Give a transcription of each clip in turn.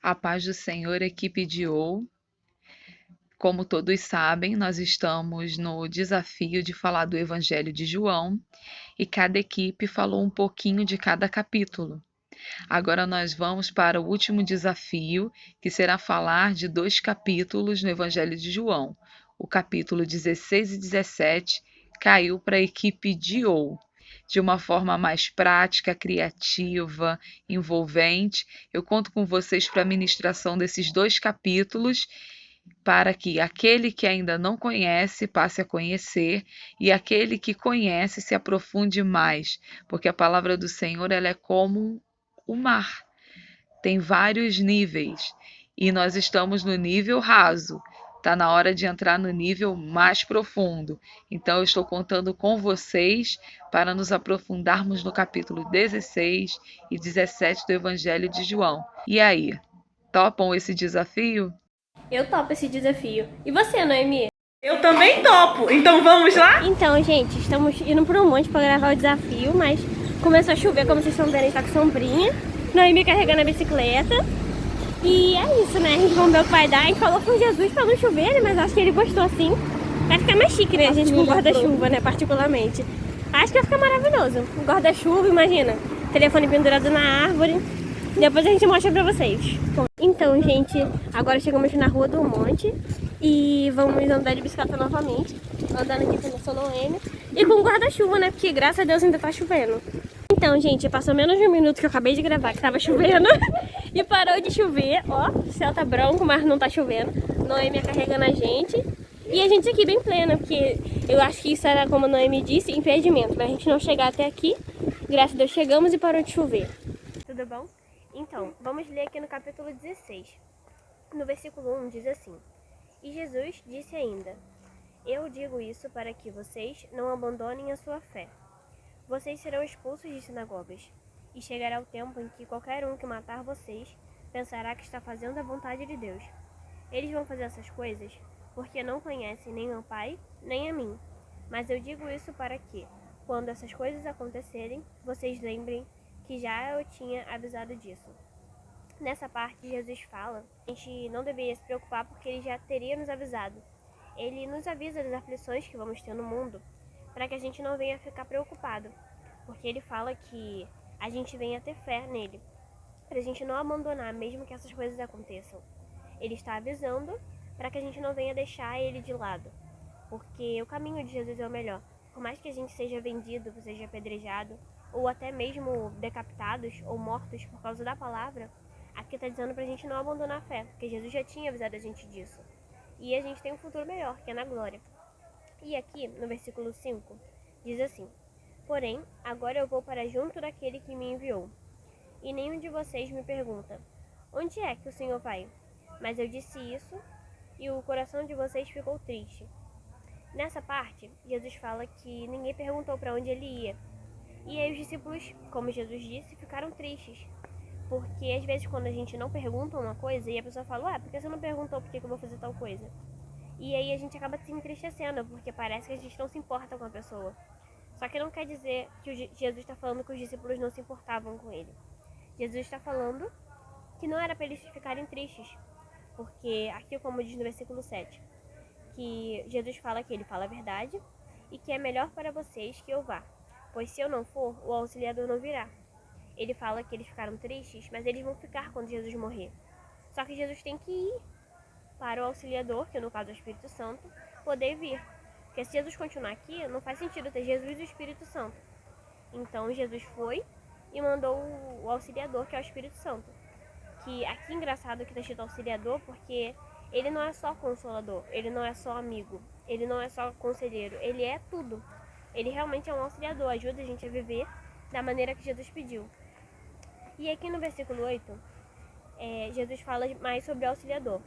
A paz do Senhor, equipe de OU. Como todos sabem, nós estamos no desafio de falar do Evangelho de João e cada equipe falou um pouquinho de cada capítulo. Agora nós vamos para o último desafio, que será falar de 2 capítulos no Evangelho de João. O capítulo 16 e 17 caiu para a equipe de OU. De uma forma mais prática, criativa, envolvente, eu conto com vocês para a ministração desses 2 capítulos, para que aquele que ainda não conhece passe a conhecer e aquele que conhece se aprofunde mais, porque a palavra do Senhor ela é como o mar, tem vários níveis e nós estamos no nível raso. Está na hora de entrar no nível mais profundo. Então, eu estou contando com vocês para nos aprofundarmos no capítulo 16 e 17 do Evangelho de João. E aí, topam esse desafio? Eu topo esse desafio. E você, Noemi? Eu também topo. Então vamos lá? Então, gente, estamos indo por um monte pra gravar o desafio, mas começou a chover, como vocês estão vendo, a gente tá com sombrinha. Noemi carregando a bicicleta. E é isso, né? A gente vamos ver o que vai dar. A gente falou com Jesus pra não chover, né? Mas acho que ele gostou assim. Vai ficar mais chique, né? A gente com guarda-chuva, né? Particularmente. Acho que vai ficar maravilhoso. Um guarda-chuva, imagina. Telefone pendurado na árvore. Depois a gente mostra pra vocês. Então, gente, agora chegamos na Rua do Monte e vamos andar de bicicleta novamente. Andando aqui com a Noemi e com guarda-chuva, né? Porque graças a Deus ainda tá chovendo. Então, gente, passou menos de um minuto que eu acabei de gravar que tava chovendo e parou de chover. Ó, o céu tá branco, mas não tá chovendo. Noemi carregando a gente e a gente aqui bem plena, porque eu acho que isso era, como a Noemi disse, impedimento pra gente não chegar até aqui. Graças a Deus chegamos e parou de chover. Tudo bom? Então, vamos ler aqui no capítulo 16. No versículo 1 diz assim: E Jesus disse ainda: Eu digo isso para que vocês não abandonem a sua fé. Vocês serão expulsos de sinagogas, e chegará o tempo em que qualquer um que matar vocês pensará que está fazendo a vontade de Deus. Eles vão fazer essas coisas porque não conhecem nem ao Pai, nem a mim. Mas eu digo isso para que, quando essas coisas acontecerem, vocês lembrem que já eu tinha avisado disso. Nessa parte, Jesus fala que a gente não deveria se preocupar porque ele já teria nos avisado. Ele nos avisa das aflições que vamos ter no mundo, para que a gente não venha ficar preocupado, porque ele fala que a gente venha ter fé nele, para a gente não abandonar mesmo que essas coisas aconteçam. Ele está avisando para que a gente não venha deixar ele de lado, porque o caminho de Jesus é o melhor. Por mais que a gente seja vendido, seja apedrejado, ou até mesmo decapitados ou mortos por causa da palavra, aqui está dizendo para a gente não abandonar a fé, porque Jesus já tinha avisado a gente disso. E a gente tem um futuro melhor, que é na glória. E aqui, no versículo 5, diz assim: Porém, agora eu vou para junto daquele que me enviou. E nenhum de vocês me pergunta: Onde é que o Senhor vai? Mas eu disse isso, e o coração de vocês ficou triste. Nessa parte, Jesus fala que ninguém perguntou para onde ele ia. E aí os discípulos, como Jesus disse, ficaram tristes. Porque às vezes quando a gente não pergunta uma coisa e a pessoa fala: Ué, por que você não perguntou por que eu vou fazer tal coisa? E aí a gente acaba se entristecendo, porque parece que a gente não se importa com a pessoa. Só que não quer dizer que Jesus está falando que os discípulos não se importavam com ele. Jesus está falando que não era para eles ficarem tristes. Porque aqui, como diz no versículo 7, que Jesus fala que ele fala a verdade e que é melhor para vocês que eu vá. Pois se eu não for, o auxiliador não virá. Ele fala que eles ficaram tristes, mas eles vão ficar quando Jesus morrer. Só que Jesus tem que ir para o auxiliador, que no caso é o Espírito Santo, poder vir. Porque se Jesus continuar aqui, não faz sentido ter Jesus e o Espírito Santo. Então Jesus foi e mandou o auxiliador, que é o Espírito Santo. Que aqui engraçado que está escrito auxiliador, porque ele não é só consolador, ele não é só amigo, ele não é só conselheiro, ele é tudo. Ele realmente é um auxiliador, ajuda a gente a viver da maneira que Jesus pediu. E aqui no versículo 8, Jesus fala mais sobre o auxiliador.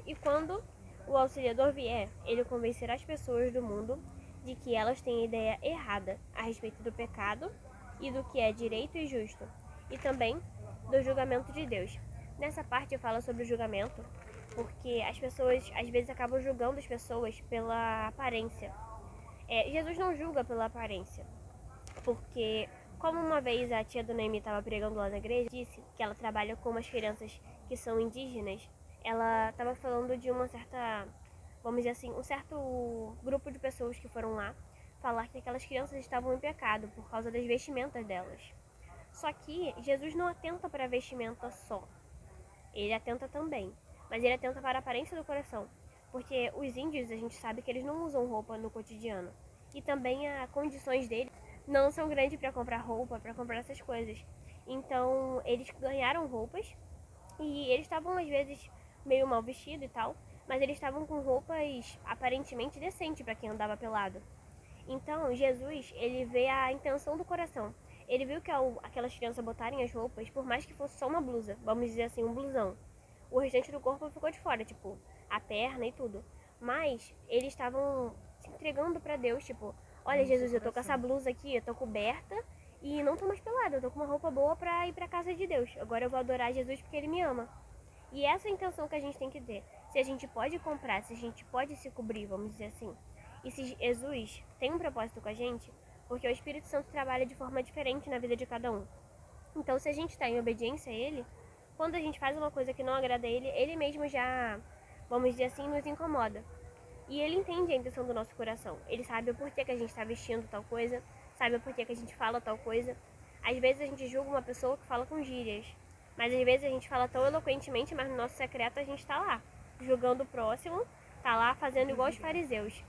E quando o auxiliador vier, ele convencerá as pessoas do mundo de que elas têm ideia errada a respeito do pecado e do que é direito e justo, e também do julgamento de Deus. Nessa parte eu falo sobre o julgamento, porque as pessoas às vezes acabam julgando as pessoas pela aparência. Jesus não julga pela aparência, porque Como uma vez a tia do Noemi estava pregando lá na igreja, disse que ela trabalha com umas crianças que são indígenas. Ela estava falando de uma certa, vamos dizer assim, um certo grupo de pessoas que foram lá falar que aquelas crianças estavam em pecado por causa das vestimentas delas. Só que Jesus não atenta para a vestimenta só. Ele atenta também, mas ele atenta para a aparência do coração. Porque os índios, a gente sabe que eles não usam roupa no cotidiano. E também as condições deles não são grandes para comprar roupa, para comprar essas coisas. Então, eles ganharam roupas e eles estavam às vezes meio mal vestidos e tal, mas eles estavam com roupas aparentemente decentes para quem andava pelado. Então, Jesus, ele vê a intenção do coração. Ele viu que ao aquelas crianças botarem as roupas, por mais que fosse só uma blusa, vamos dizer assim, um blusão, o restante do corpo ficou de fora, tipo, a perna e tudo. Mas eles estavam se entregando pra Deus, tipo, olha Jesus, eu tô com essa blusa aqui, eu tô coberta e não tô mais pelada, eu tô com uma roupa boa pra ir pra casa de Deus. Agora eu vou adorar Jesus porque ele me ama. E essa é a intenção que a gente tem que ter. Se a gente pode comprar, se a gente pode se cobrir, vamos dizer assim. E se Jesus tem um propósito com a gente, porque o Espírito Santo trabalha de forma diferente na vida de cada um. Então, se a gente está em obediência a Ele, quando a gente faz uma coisa que não agrada a Ele, Ele mesmo já, vamos dizer assim, nos incomoda. E Ele entende a intenção do nosso coração. Ele sabe o porquê que a gente está vestindo tal coisa, sabe o porquê que a gente fala tal coisa. Às vezes a gente julga uma pessoa que fala com gírias, mas às vezes a gente fala tão eloquentemente, mas no nosso secreto a gente está lá, julgando o próximo, tá lá fazendo igual os fariseus.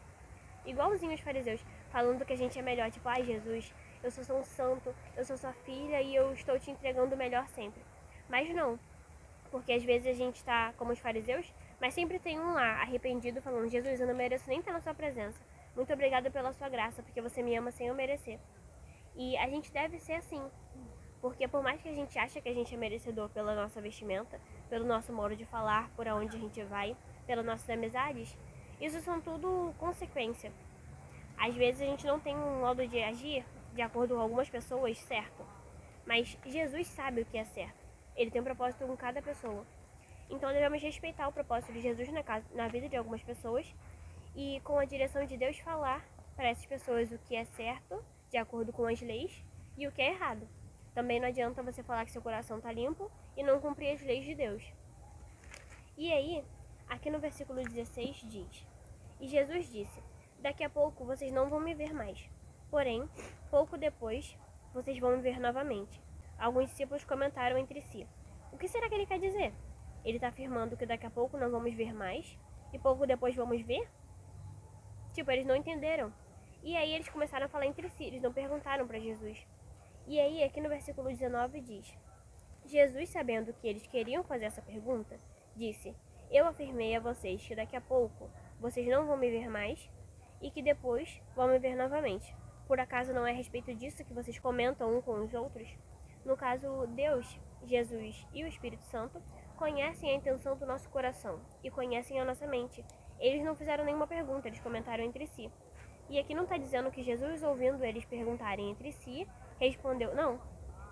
Igualzinho os fariseus, falando que a gente é melhor, tipo, ai Jesus, eu sou um santo, eu sou sua filha e eu estou te entregando o melhor sempre. Mas não, porque às vezes a gente tá como os fariseus, mas sempre tem um lá, arrependido, falando, Jesus, eu não mereço nem estar na sua presença. Muito obrigada pela sua graça, porque você me ama sem eu merecer. E a gente deve ser assim, porque por mais que a gente ache que a gente é merecedor pela nossa vestimenta, pelo nosso modo de falar, por onde a gente vai, pelas nossas amizades, isso são tudo consequência. Às vezes a gente não tem um modo de agir, de acordo com algumas pessoas, certo. Mas Jesus sabe o que é certo. Ele tem um propósito com cada pessoa. Então devemos respeitar o propósito de Jesus na vida de algumas pessoas e, com a direção de Deus, falar para essas pessoas o que é certo, de acordo com as leis, e o que é errado. Também não adianta você falar que seu coração está limpo e não cumprir as leis de Deus. E aí, aqui no versículo 16 diz: E Jesus disse: Daqui a pouco vocês não vão me ver mais. Porém, pouco depois, vocês vão me ver novamente. Alguns discípulos comentaram entre si: O que será que ele quer dizer? Ele está afirmando que daqui a pouco não vamos ver mais e pouco depois vamos ver? Tipo, eles não entenderam. E aí eles começaram a falar entre si, eles não perguntaram para Jesus. E aí, aqui no versículo 19 diz: Jesus, sabendo que eles queriam fazer essa pergunta, disse: Eu afirmei a vocês que daqui a pouco vocês não vão me ver mais e que depois vão me ver novamente. Por acaso não é a respeito disso que vocês comentam um com os outros? No caso, Deus, Jesus e o Espírito Santo conhecem a intenção do nosso coração e conhecem a nossa mente. Eles não fizeram nenhuma pergunta, eles comentaram entre si. E aqui não está dizendo que Jesus, ouvindo eles perguntarem entre si, respondeu. Não.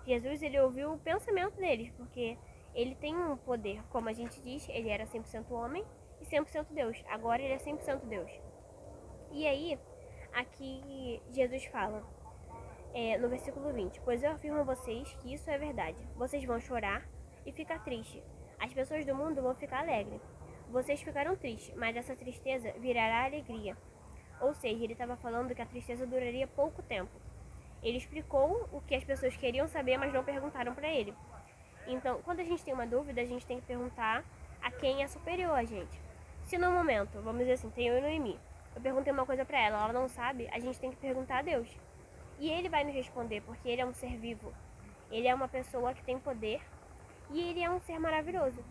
Jesus, ele ouviu o pensamento deles, porque ele tem um poder. Como a gente diz, ele era 100% homem e 100% Deus. Agora ele é 100% Deus. E aí, aqui Jesus fala, no versículo 20: Pois eu afirmo a vocês que isso é verdade. Vocês vão chorar e ficar tristes. As pessoas do mundo vão ficar alegres. Vocês ficarão tristes, mas essa tristeza virará alegria. Ou seja, ele estava falando que a tristeza duraria pouco tempo. Ele explicou o que as pessoas queriam saber, mas não perguntaram para ele. Então, quando a gente tem uma dúvida, a gente tem que perguntar a quem é superior a gente. Se no momento, vamos dizer assim, tem eu e Noemi, eu perguntei uma coisa para ela não sabe, a gente tem que perguntar a Deus. E ele vai nos responder, porque ele é um ser vivo. Ele é uma pessoa que tem poder e ele é um ser maravilhoso.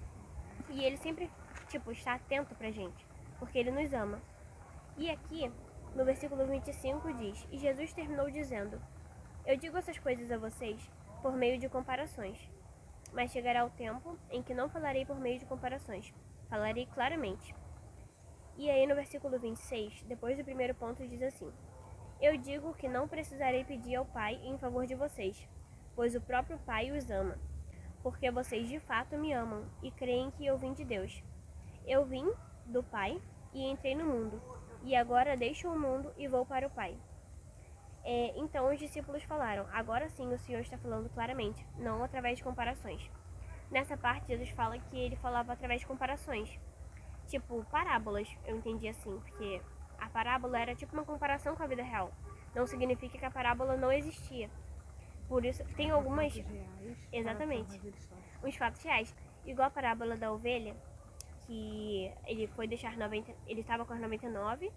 E ele sempre, está atento pra gente, porque ele nos ama. E aqui, no versículo 25 diz: E Jesus terminou dizendo: Eu digo essas coisas a vocês por meio de comparações. Mas chegará o tempo em que não falarei por meio de comparações. Falarei claramente. E aí no versículo 26, depois do primeiro ponto, diz assim: Eu digo que não precisarei pedir ao Pai em favor de vocês, pois o próprio Pai os ama, porque vocês de fato me amam e creem que eu vim de Deus. Eu vim do Pai e entrei no mundo, e agora deixo o mundo e vou para o Pai. Então os discípulos falaram: agora sim o Senhor está falando claramente, não através de comparações. Nessa parte, Jesus fala que ele falava através de comparações, tipo parábolas, eu entendi assim, porque a parábola era tipo uma comparação com a vida real. Não significa que a parábola não existia. Por isso, tem algumas... Exatamente. Os fatos reais. Igual a parábola da ovelha, que ele foi deixar 90... Ele estava com as 99,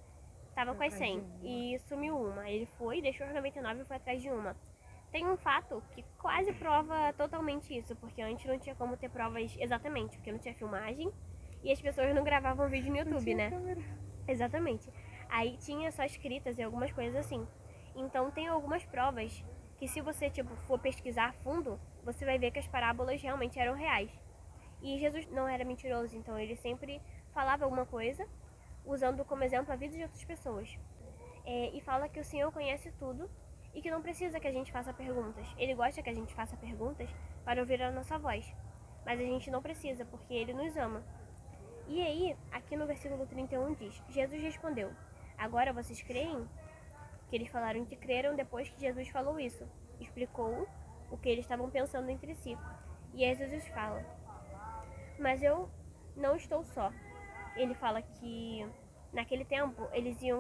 estava com as 100 e sumiu uma. Ele foi, deixou as 99 e foi atrás de uma. Tem um fato que quase prova totalmente isso, porque antes não tinha como ter provas exatamente, porque não tinha filmagem e as pessoas não gravavam vídeo no YouTube, né? Câmera. Exatamente. Aí tinha só escritas e algumas coisas assim. Então tem algumas provas que se você for pesquisar a fundo, você vai ver que as parábolas realmente eram reais. E Jesus não era mentiroso, então ele sempre falava alguma coisa usando como exemplo a vida de outras pessoas. E fala que o Senhor conhece tudo e que não precisa que a gente faça perguntas. Ele gosta que a gente faça perguntas para ouvir a nossa voz, mas a gente não precisa porque ele nos ama. E aí, aqui no versículo 31 diz: Jesus respondeu: agora vocês creem? Que eles falaram que creram depois que Jesus falou isso. Explicou o que eles estavam pensando entre si. E aí Jesus fala: mas eu não estou só. Ele fala que naquele tempo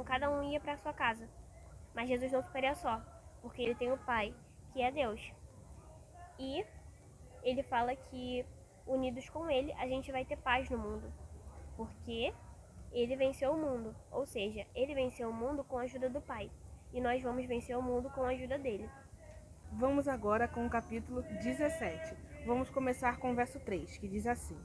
cada um ia para sua casa. Mas Jesus não ficaria só, porque ele tem o Pai, que é Deus. E ele fala que unidos com ele, a gente vai ter paz no mundo. Porque ele venceu o mundo, ou seja, ele venceu o mundo com a ajuda do Pai. E nós vamos vencer o mundo com a ajuda dele. Vamos agora com o capítulo 17. Vamos começar com o verso 3, que diz assim: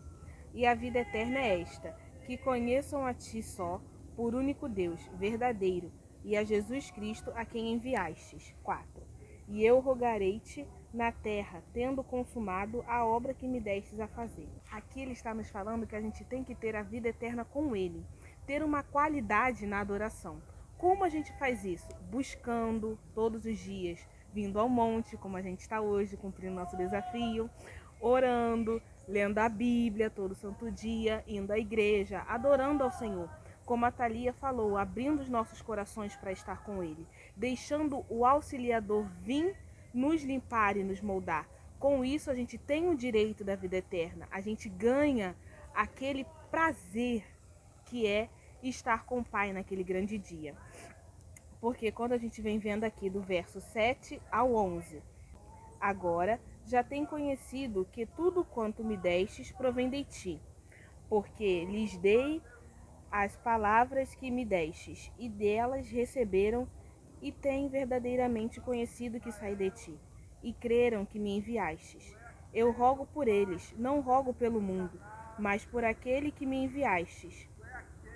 e a vida eterna é esta, que conheçam a ti só, por único Deus, verdadeiro, e a Jesus Cristo, a quem enviastes. 4. E eu rogarei-te na terra, tendo consumado a obra que me destes a fazer. Aqui ele está nos falando que a gente tem que ter a vida eterna com ele, ter uma qualidade na adoração. Como a gente faz isso? Buscando todos os dias, vindo ao monte, como a gente está hoje, cumprindo nosso desafio, orando, lendo a Bíblia todo santo dia, indo à igreja, adorando ao Senhor. Como a Thalia falou, abrindo os nossos corações para estar com Ele, deixando o auxiliador vir nos limpar e nos moldar. Com isso a gente tem o direito da vida eterna, a gente ganha aquele prazer que é estar com o Pai naquele grande dia. Porque quando a gente vem vendo aqui do verso 7 ao 11, agora já tem conhecido que tudo quanto me destes provém de ti, porque lhes dei as palavras que me destes, e delas receberam, e têm verdadeiramente conhecido que saí de ti, e creram que me enviastes. Eu rogo por eles, não rogo pelo mundo, mas por aquele que me enviastes,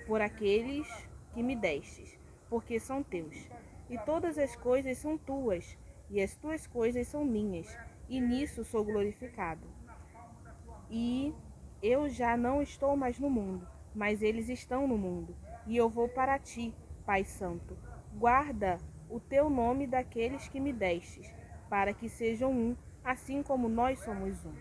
por aqueles que me destes, porque são teus. E todas as coisas são tuas, e as tuas coisas são minhas, e nisso sou glorificado. E eu já não estou mais no mundo, mas eles estão no mundo, e eu vou para ti, Pai Santo. Guarda o teu nome daqueles que me destes, para que sejam um, assim como nós somos um.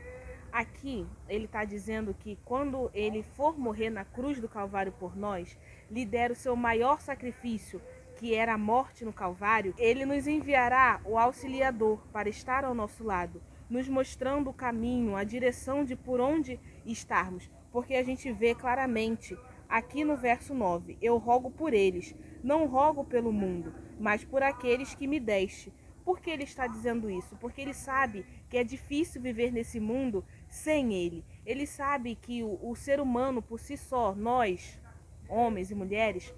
Aqui ele está dizendo que quando ele for morrer na cruz do Calvário por nós, lhe der o seu maior sacrifício, que era a morte no Calvário, ele nos enviará o auxiliador para estar ao nosso lado, nos mostrando o caminho, a direção de por onde estarmos, porque a gente vê claramente aqui no verso 9, eu rogo por eles, não rogo pelo mundo, mas por aqueles que me deste. Por que ele está dizendo isso? Porque ele sabe que é difícil viver nesse mundo sem ele. Ele sabe que o ser humano por si só, nós, homens e mulheres,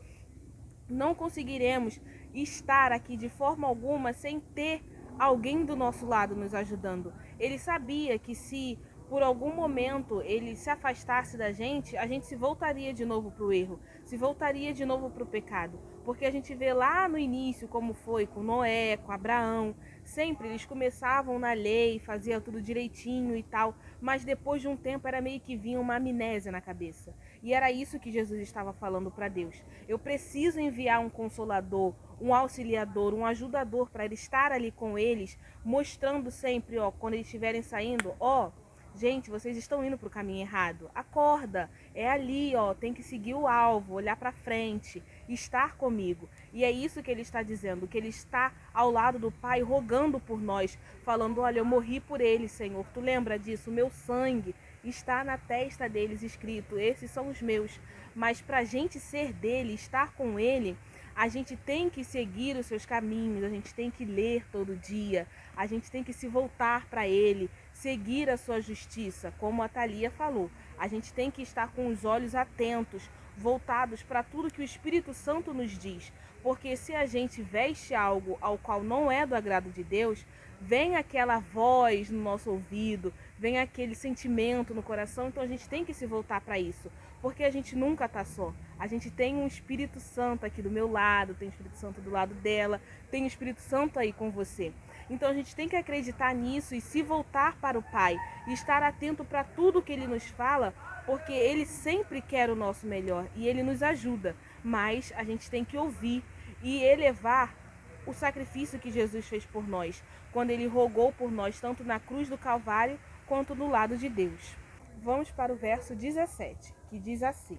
não conseguiremos estar aqui de forma alguma sem ter alguém do nosso lado nos ajudando. Ele sabia que se por algum momento ele se afastasse da gente, a gente se voltaria de novo para o erro, se voltaria de novo para o pecado. Porque a gente vê lá no início como foi com Noé, com Abraão, sempre eles começavam na lei, faziam tudo direitinho e tal, mas depois de um tempo era meio que vinha uma amnésia na cabeça. E era isso que Jesus estava falando para Deus. Eu preciso enviar um consolador, um auxiliador, um ajudador para ele estar ali com eles, mostrando sempre, quando eles estiverem saindo, Gente, vocês estão indo para o caminho errado. Acorda, é ali, ó, tem que seguir o alvo, olhar para frente, estar comigo. E é isso que ele está dizendo, que ele está ao lado do Pai, rogando por nós, falando, olha, eu morri por eles, Senhor. Tu lembra disso? O meu sangue está na testa deles escrito, esses são os meus. Mas para a gente ser dele, estar com ele, a gente tem que seguir os seus caminhos, a gente tem que ler todo dia, a gente tem que se voltar para ele, seguir a sua justiça, como a Thalia falou. A gente tem que estar com os olhos atentos, voltados para tudo que o Espírito Santo nos diz. Porque se a gente veste algo ao qual não é do agrado de Deus, vem aquela voz no nosso ouvido, vem aquele sentimento no coração, então a gente tem que se voltar para isso. Porque a gente nunca está só. A gente tem um Espírito Santo aqui do meu lado, tem o Espírito Santo do lado dela, tem o Espírito Santo aí com você. Então a gente tem que acreditar nisso e se voltar para o Pai e estar atento para tudo que Ele nos fala, porque Ele sempre quer o nosso melhor e Ele nos ajuda. Mas a gente tem que ouvir e elevar o sacrifício que Jesus fez por nós, quando Ele rogou por nós, tanto na cruz do Calvário quanto do lado de Deus. Vamos para o verso 17, que diz assim: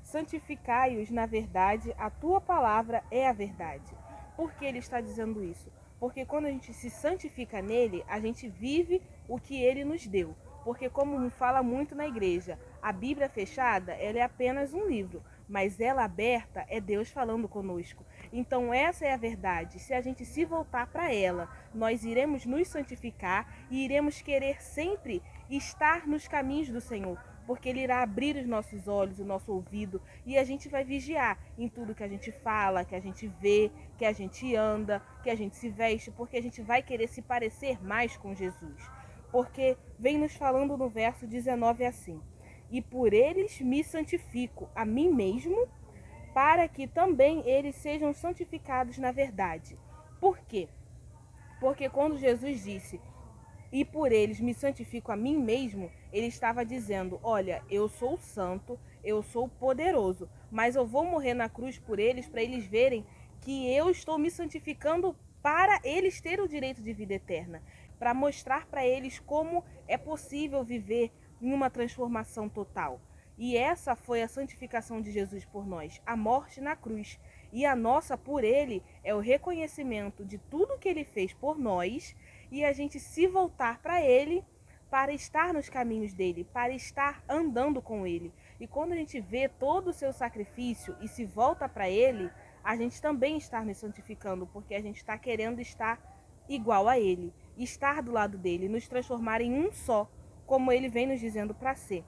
santificai-os na verdade, a tua palavra é a verdade. Por que ele está dizendo isso? Porque quando a gente se santifica nele, a gente vive o que ele nos deu. Porque como fala muito na igreja, a Bíblia fechada, ela é apenas um livro, mas ela aberta é Deus falando conosco. Então essa é a verdade. Se a gente se voltar para ela, nós iremos nos santificar e iremos querer sempre estar nos caminhos do Senhor, porque Ele irá abrir os nossos olhos, o nosso ouvido, e a gente vai vigiar em tudo que a gente fala, que a gente vê, que a gente anda, que a gente se veste, porque a gente vai querer se parecer mais com Jesus. Porque vem nos falando no verso 19 assim: e por eles me santifico a mim mesmo, para que também eles sejam santificados na verdade. Por quê? Porque quando Jesus disse, e por eles me santifico a mim mesmo, ele estava dizendo, olha, eu sou santo, eu sou poderoso, mas eu vou morrer na cruz por eles, para eles verem que eu estou me santificando para eles terem o direito de vida eterna, para mostrar para eles como é possível viver em uma transformação total. E essa foi a santificação de Jesus por nós, a morte na cruz. E a nossa por ele é o reconhecimento de tudo que ele fez por nós e a gente se voltar para ele, para estar nos caminhos dele, para estar andando com ele. E quando a gente vê todo o seu sacrifício e se volta para ele, a gente também está nos santificando, porque a gente está querendo estar igual a ele, estar do lado dele, nos transformar em um só, como ele vem nos dizendo para ser.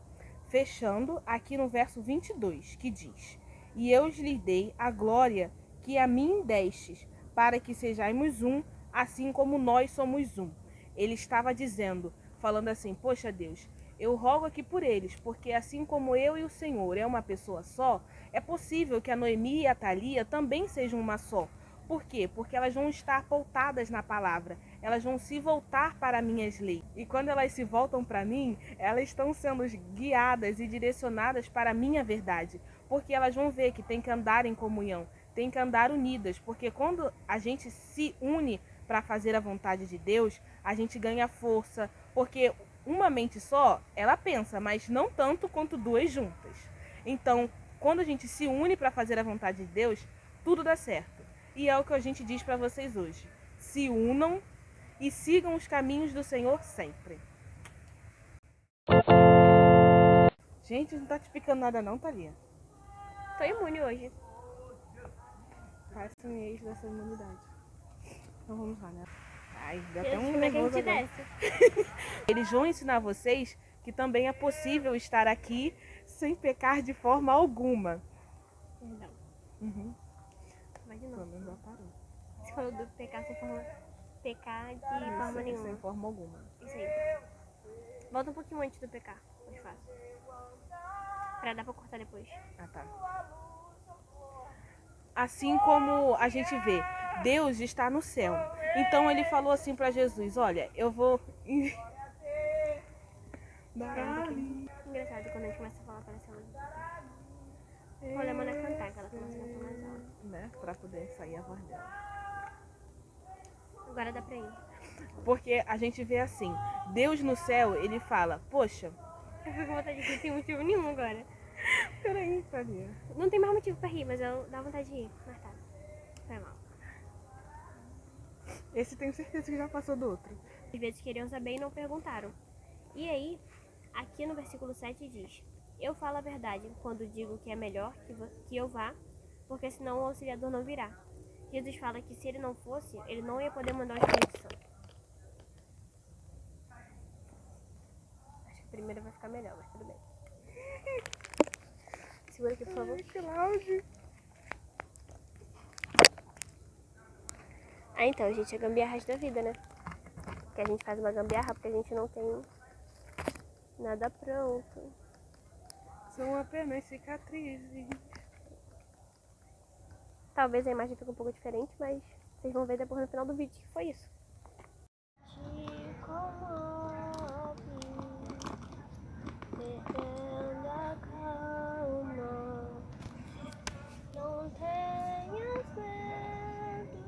Fechando aqui no verso 22, que diz: e eu lhes dei a glória que a mim destes, para que sejamos um, assim como nós somos um. Ele estava dizendo, falando assim, poxa Deus, eu rogo aqui por eles, porque assim como eu e o Senhor é uma pessoa só, é possível que a Noemi e a Thalia também sejam uma só. Por quê? Porque elas vão estar pautadas na palavra, elas vão se voltar para minhas leis. E quando elas se voltam para mim, elas estão sendo guiadas e direcionadas para a minha verdade, porque elas vão ver que tem que andar em comunhão, tem que andar unidas, porque quando a gente se une para fazer a vontade de Deus, a gente ganha força, porque uma mente só, ela pensa, mas não tanto quanto duas juntas. Então, quando a gente se une para fazer a vontade de Deus, tudo dá certo. E é o que a gente diz para vocês hoje. Se unam e sigam os caminhos do Senhor sempre. Gente, não tá te picando nada não, Thalia? Tô imune hoje. Faça um ex dessa imunidade. Então vamos lá, né? Ai, deu Eu até um como é que a nervoso gente agora. desce. Eles vão ensinar vocês que também é possível estar aqui sem pecar de forma alguma. Perdão. Uhum. Vai de Pelo novo. menos já parou. Você falou do pecar sem forma... Pecar de forma Sem nenhuma. forma alguma. Isso aí. Volta um pouquinho antes do pecar. Mais fácil. Pra dar pra cortar depois. Ah, tá. Assim como a gente vê, Deus está no céu. Então ele falou assim para Jesus, olha, eu vou... Engraçado quando a gente começa a falar, parece ela. O problema não é cantar, que ela começa a cantar mais alto. Né? Pra poder sair a voz dela. Agora dá pra ir. Porque a gente vê assim, Deus no céu, ele fala, poxa, Eu fico com vontade de rir, não tem motivo nenhum agora. peraí, Thalia. Não tem mais motivo pra rir, mas eu dá vontade de rir. Mas tá, foi mal. Esse tenho certeza que já passou do outro. Às vezes queriam saber e não perguntaram. E aí, aqui no versículo 7 diz: Eu falo a verdade quando digo que é melhor que eu vá, porque senão o auxiliador não virá. Jesus fala que se ele não fosse, ele não ia poder mandar o Espírito Santo. Acho que a primeira vai ficar melhor, mas tudo bem. Segura aqui, por favor. Ai, Cláudio. Ah, então, gente, é gambiarra da vida, né? Que a gente faz uma gambiarra porque a gente não tem nada pronto. São apenas cicatrizes. Talvez a imagem fique um pouco diferente, mas vocês vão ver depois no final do vídeo que foi isso. Te comove, perdendo a calma. Não tenhas medo,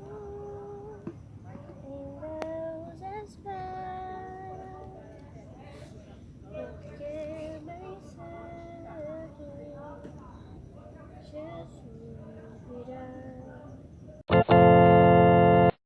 em Deus espera, porque bem cedo Jesus